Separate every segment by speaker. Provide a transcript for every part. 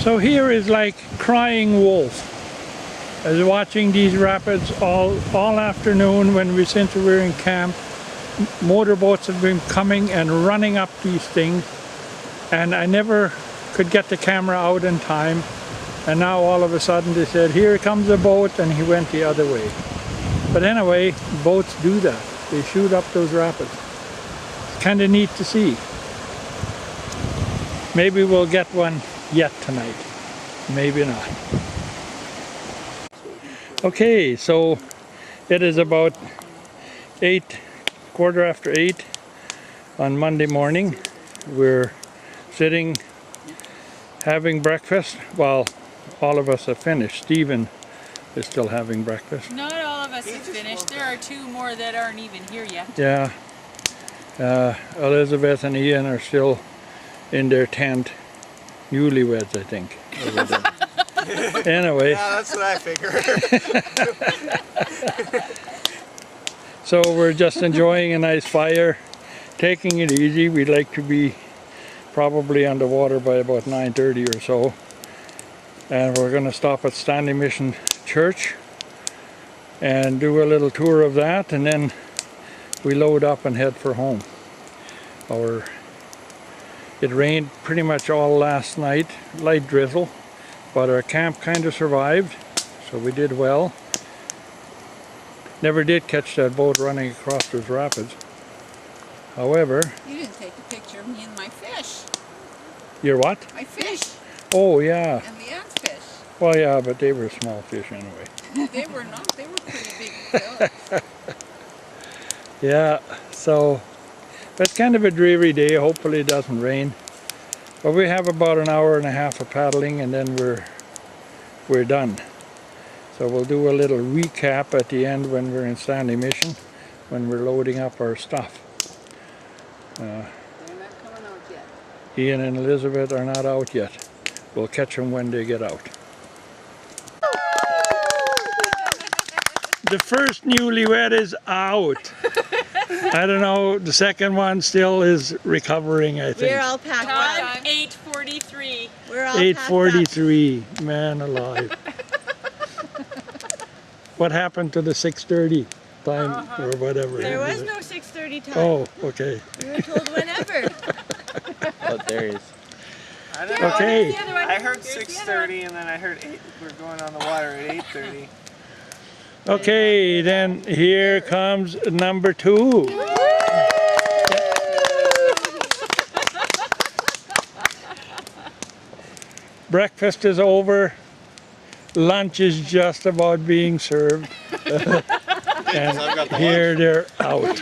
Speaker 1: So here is like crying wolf. I was watching these rapids all afternoon since we were in camp. Motorboats have been coming and running up these things, and I never could get the camera out in time. And now all of a sudden they said, here comes a boat, and he went the other way. But anyway, boats do that. They shoot up those rapids. It's kind of neat to see. Maybe we'll get one yet tonight. Maybe not. Okay, so it is about 8:15 on Monday morning. We're sitting having breakfast. Well, all of us have finished. Stephen is still having breakfast.
Speaker 2: Not all of us have finished. There are two more that aren't even here yet.
Speaker 1: Yeah. Elizabeth and Ian are still in their tent. Newlyweds, I think. Anyway.
Speaker 3: Yeah, that's what I figured.
Speaker 1: So we're just enjoying a nice fire, taking it easy. We'd like to be probably on the water by about 9:30 or so. And we're going to stop at Stanley Mission Church and do a little tour of that, and then we load up and head for home. It rained pretty much all last night, light drizzle, but our camp kind of survived, so we did well. Never did catch that boat running across those rapids. However...
Speaker 4: You didn't take a picture of me and my fish.
Speaker 1: Your what?
Speaker 4: My fish.
Speaker 1: Oh, yeah.
Speaker 4: And the ant fish.
Speaker 1: Well, yeah, but they were small fish anyway.
Speaker 4: They were not. They were pretty big fish.
Speaker 1: Yeah, so it's kind of a dreary day. Hopefully it doesn't rain. But we have about an hour and a half of paddling, and then we're done. So we'll do a little recap at the end when we're in Stanley Mission, when we're loading up our stuff.
Speaker 4: They're not coming out yet.
Speaker 1: Ian and Elizabeth are not out yet. We'll catch them when they get out. The first newlywed is out. I don't know, the second one still is recovering, I think.
Speaker 4: We're all packed up.
Speaker 2: 8:43.
Speaker 4: We're all
Speaker 1: 8:43, man alive. What happened to the 6:30 time or whatever?
Speaker 4: There was no 6:30 time.
Speaker 1: Oh, okay.
Speaker 4: We were told whenever.
Speaker 3: Oh, there is. I don't know.
Speaker 1: Okay.
Speaker 3: I heard 6:30 and then I heard we're going on the water at 8:30.
Speaker 1: Okay, then here comes number 2. Breakfast is over. Lunch is just about being served. And here they're out.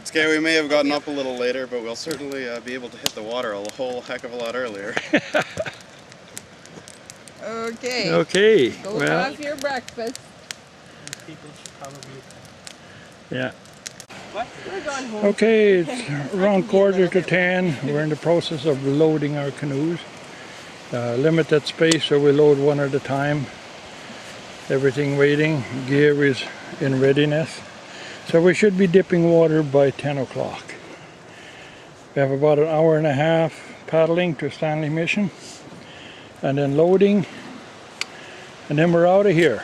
Speaker 5: It's okay, we may have gotten up a little later, but we'll certainly be able to hit the water a whole heck of a lot earlier.
Speaker 4: Okay.
Speaker 1: Okay,
Speaker 4: Go
Speaker 1: well,
Speaker 4: have your breakfast.
Speaker 3: People should probably...
Speaker 1: yeah.
Speaker 3: What?
Speaker 4: We're going home.
Speaker 1: Okay, it's around 9:45. We're in the process of loading our canoes. Limited space, so we load one at a time. Everything waiting. Gear is in readiness. So we should be dipping water by 10 o'clock. We have about an hour and a half paddling to Stanley Mission, and then loading, and then we're out of here.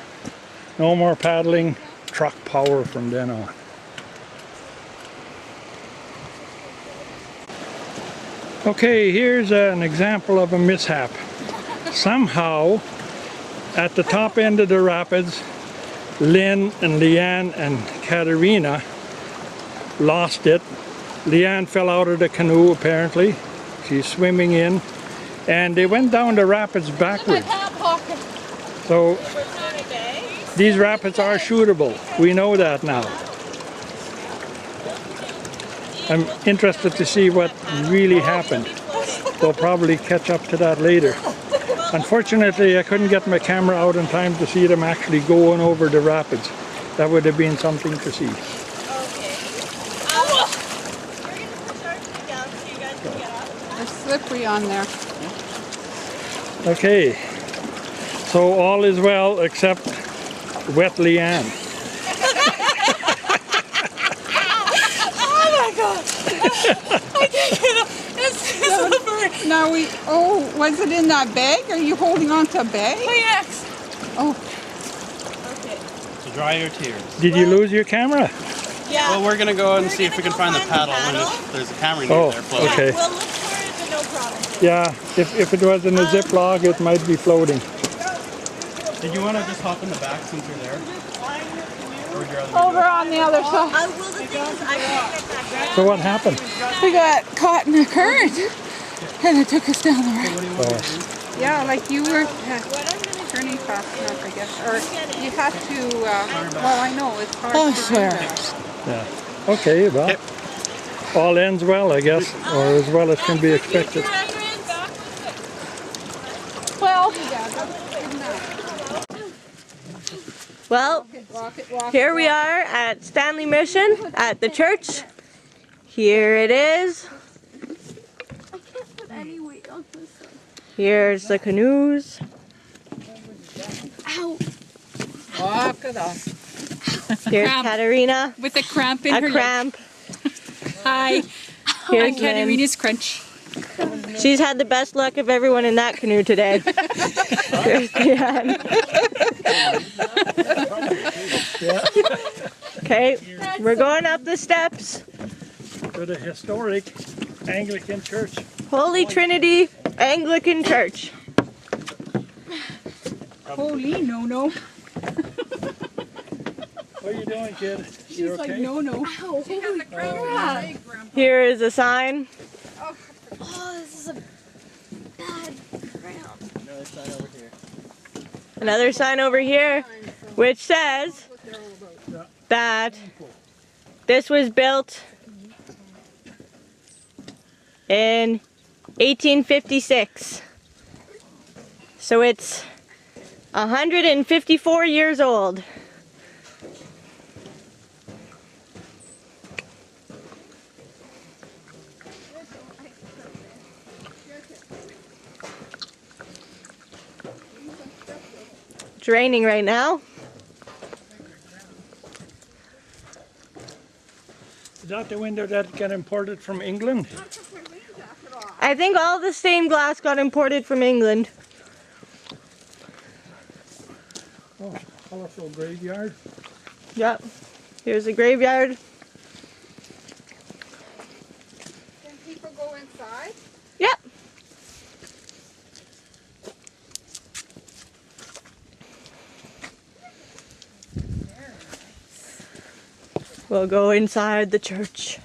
Speaker 1: No more paddling, truck power from then on. Okay, here's an example of a mishap. Somehow, at the top end of the rapids, Lynn and Leanne and Katerina lost it. Leanne fell out of the canoe, apparently. She's swimming in. And they went down the rapids backwards. So, these rapids are shootable. We know that now. I'm interested to see what really happened. We'll probably catch up to that later. Unfortunately, I couldn't get my camera out in time to see them actually going over the rapids. That would have been something to see.
Speaker 4: Okay. We're going to push our stick out so you guys can get up. It's slippery on there.
Speaker 1: Okay. So all is well except wet Leanne.
Speaker 2: I can't get up. It's slippery.
Speaker 4: Now was it in that bag? Are you holding on to a bag?
Speaker 2: Kleenex.
Speaker 4: Oh,
Speaker 3: To dry your tears.
Speaker 1: Did you lose your camera?
Speaker 4: yeah.
Speaker 5: Well, we're gonna go and see if we can find the paddle. There's a camera near there floating.
Speaker 1: okay.
Speaker 4: We'll look for it, but no promises.
Speaker 1: Yeah, if it was in a Ziploc, it might be floating.
Speaker 5: Did you want to just hop in the back since you're there? Or would you rather
Speaker 4: Over on the other side.
Speaker 6: Well, the thing is, I can't get that back.
Speaker 1: So what happened?
Speaker 4: We got caught in a current, and it took us down the road.
Speaker 5: What do you want to do?
Speaker 4: Yeah, like you were turning fast enough, I guess. Or you have to, well, I know, it's hard to do that.
Speaker 1: Yeah. Okay, well, all ends well, I guess, or as well as can be expected.
Speaker 4: Well,
Speaker 6: Well, here we are at Stanley Mission at the church. Here it is. Here's the canoes.
Speaker 4: walk it off.
Speaker 6: Here's
Speaker 2: Cramp.
Speaker 6: Katerina.
Speaker 2: With a cramp in
Speaker 6: A
Speaker 2: her leg.
Speaker 6: cramp.
Speaker 2: Hi.
Speaker 6: Here's
Speaker 2: I'm Katerina's crunch.
Speaker 6: Lynn. She's had the best luck of everyone in that canoe today. Here's Diane. Okay, we're going up the steps.
Speaker 1: To the historic Anglican Church.
Speaker 6: Holy Trinity Anglican Church.
Speaker 2: Holy no.
Speaker 1: What are you doing, kid?
Speaker 2: She's
Speaker 1: You
Speaker 2: like,
Speaker 1: okay?
Speaker 2: no.
Speaker 6: Here is a sign. Oh, this is a bad ground.
Speaker 5: Another sign over here.
Speaker 6: Another sign over here, which says that this was built in 1856. So it's 154 years old. It's raining right now.
Speaker 1: Is that the window that got imported from England?
Speaker 6: I think all the stained glass got imported from England.
Speaker 1: Oh, colorful graveyard.
Speaker 6: Yep. Here's the graveyard.
Speaker 4: Can people go inside?
Speaker 6: Yep. We'll go inside the church.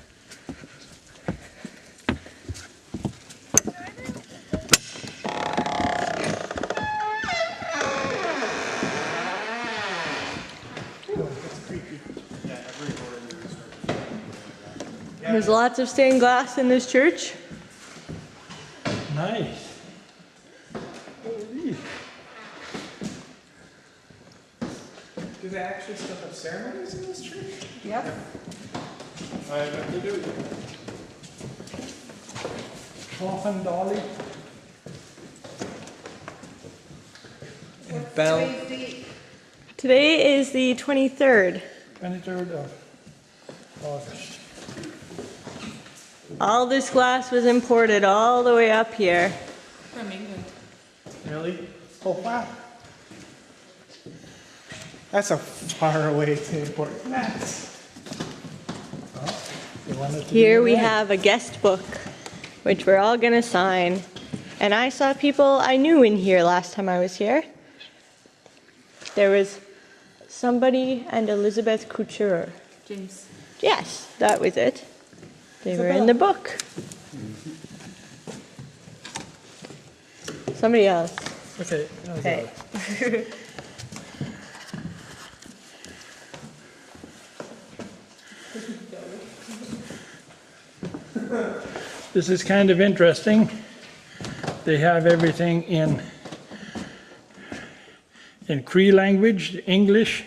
Speaker 6: There's lots of stained glass in this church.
Speaker 1: Nice. Holy.
Speaker 3: Do they actually still have ceremonies in this church?
Speaker 4: Yep.
Speaker 5: I have to do.
Speaker 1: Coffin dolly.
Speaker 3: Bell.
Speaker 6: Today is the 23rd.
Speaker 1: 23rd of August.
Speaker 6: All this glass was imported all the way up here.
Speaker 2: From England.
Speaker 3: Really? Oh wow. That's a far way to import glass.
Speaker 1: You want it to
Speaker 6: Here
Speaker 1: be
Speaker 6: we
Speaker 1: red.
Speaker 6: have a guest book, which we're all gonna sign. And I saw people I knew in here last time I was here. There was somebody and Elizabeth Couture.
Speaker 2: James.
Speaker 6: Yes, that was it. They were in the book. Somebody else.
Speaker 1: Okay. I'll
Speaker 6: Okay.
Speaker 1: go. This is kind of interesting. They have everything in Cree language, English,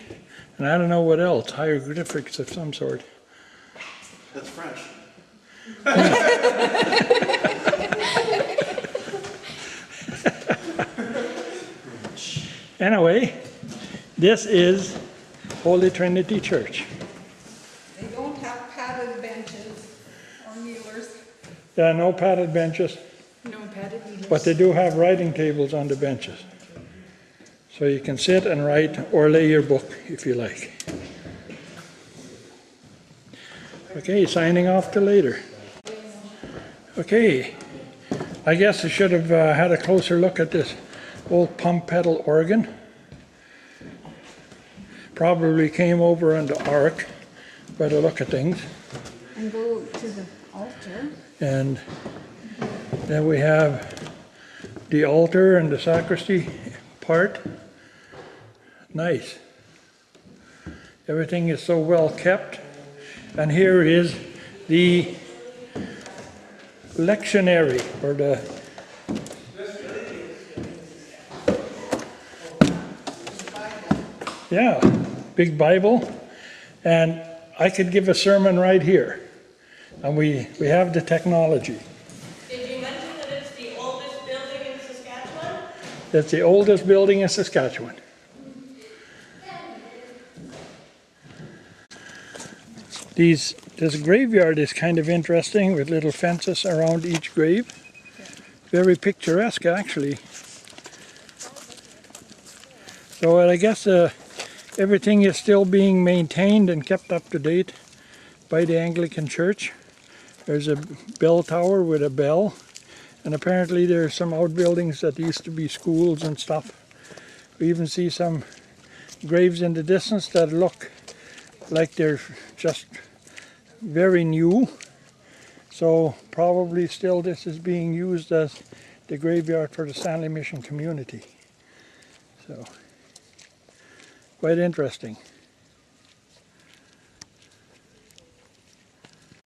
Speaker 1: and I don't know what else, hieroglyphics of some sort.
Speaker 5: That's French.
Speaker 1: Anyway, this is Holy Trinity Church.
Speaker 4: They don't have padded benches or kneelers.
Speaker 1: There are no padded benches.
Speaker 2: No
Speaker 1: But they do have writing tables on the benches. So you can sit and write or lay your book if you like. Okay, signing off till later. Okay, I guess I should have had a closer look at this old pump pedal organ. Probably came over on the ark by the look of things.
Speaker 4: And go to the altar.
Speaker 1: And then we have the altar and the sacristy part. Nice. Everything is so well kept. And here is the lectionary, or the big Bible. And I could give a sermon right here. And we have the technology.
Speaker 6: Did you mention that it's the oldest building in Saskatchewan?
Speaker 1: It's the oldest building in Saskatchewan. This graveyard is kind of interesting with little fences around each grave. Very picturesque, actually. So I guess everything is still being maintained and kept up to date by the Anglican Church. There's a bell tower with a bell, and apparently there's some outbuildings that used to be schools and stuff. We even see some graves in the distance that look like they're just very new. So probably still this is being used as the graveyard for the Stanley Mission community. So quite interesting.